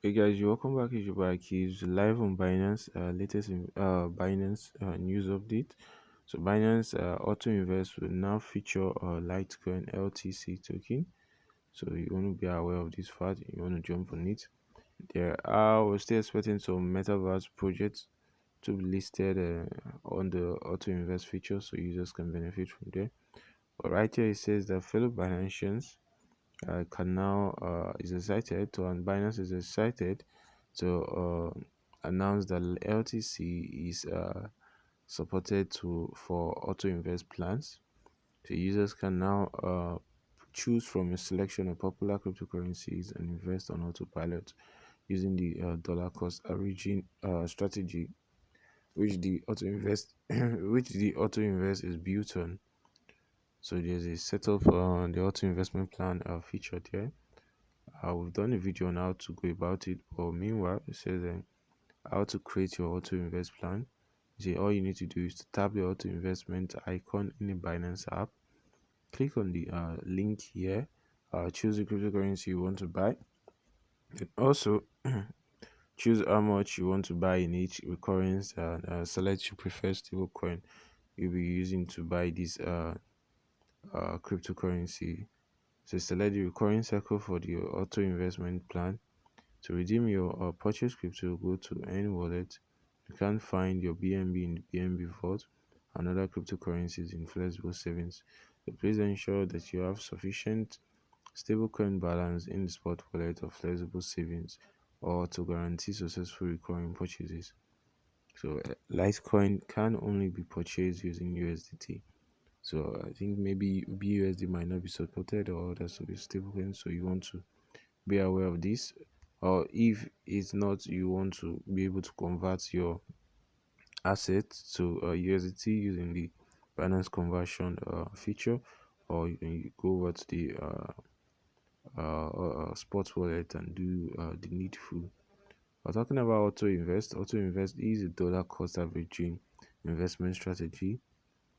Hey guys, you're welcome back. It's your boy Akahilz live on Binance. Latest Binance news update. So Binance Auto Invest will now feature Litecoin LTC token. So you want to be aware of this fact. You want to jump on it. We're still expecting some metaverse projects to be listed on the Auto Invest feature, so users can benefit from there. But right here it says that fellow Binanceans can now is excited to and Binance is excited to announce that LTC is supported to for auto invest plans. So users can now choose from a selection of popular cryptocurrencies and invest on autopilot using the dollar cost averaging strategy, which the auto invest which the auto invest is built on. So there's a setup on the auto investment plan featured here. We've done a video on how to go about it, but meanwhile, it says how to create your auto invest plan. You see, all you need to do is to tap the auto investment icon in the Binance app, click on the link here, choose the cryptocurrency you want to buy, and also choose how much you want to buy in each recurrence and select your preferred stablecoin you'll be using to buy this cryptocurrency. So select the recurring cycle for the auto investment plan. To redeem your purchase crypto, go to any wallet. You can't find your BNB in the BNB vault and other cryptocurrencies in flexible savings. So please ensure that you have sufficient stablecoin balance in the spot wallet or flexible savings or to guarantee successful recurring purchases. So Litecoin can only be purchased using USDT. So I think maybe BUSD might not be supported or other stablecoins. So you want to be aware of this, or if it's not, you want to be able to convert your assets to USDT using the Binance conversion feature, or you go over to the sports wallet and do the needful. We're talking about auto invest is a dollar cost averaging investment strategy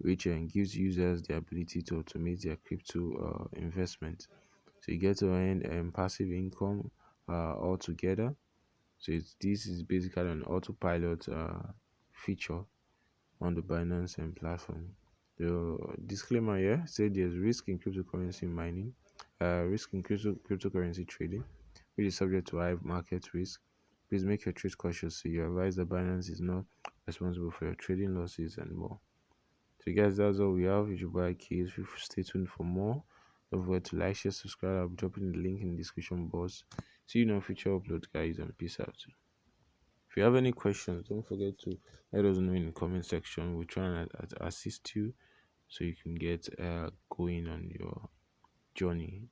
which gives users the ability to automate their crypto investment. So you get to earn passive income altogether. So this is basically an autopilot feature on the Binance and platform. The disclaimer here said there's risk in cryptocurrency mining, risk in cryptocurrency trading, which is subject to high market risk. Please make your trades cautious. So you advise that Binance is not responsible for your trading losses and more. So guys, that's all we have. If you buy keys, stay tuned for more. Don't forget to like, share, subscribe. I'll be dropping the link in the description box. See you in our future upload, guys, and peace out. If you have any questions, don't forget to let us know in the comment section. We'll try and assist you so you can get going on your journey.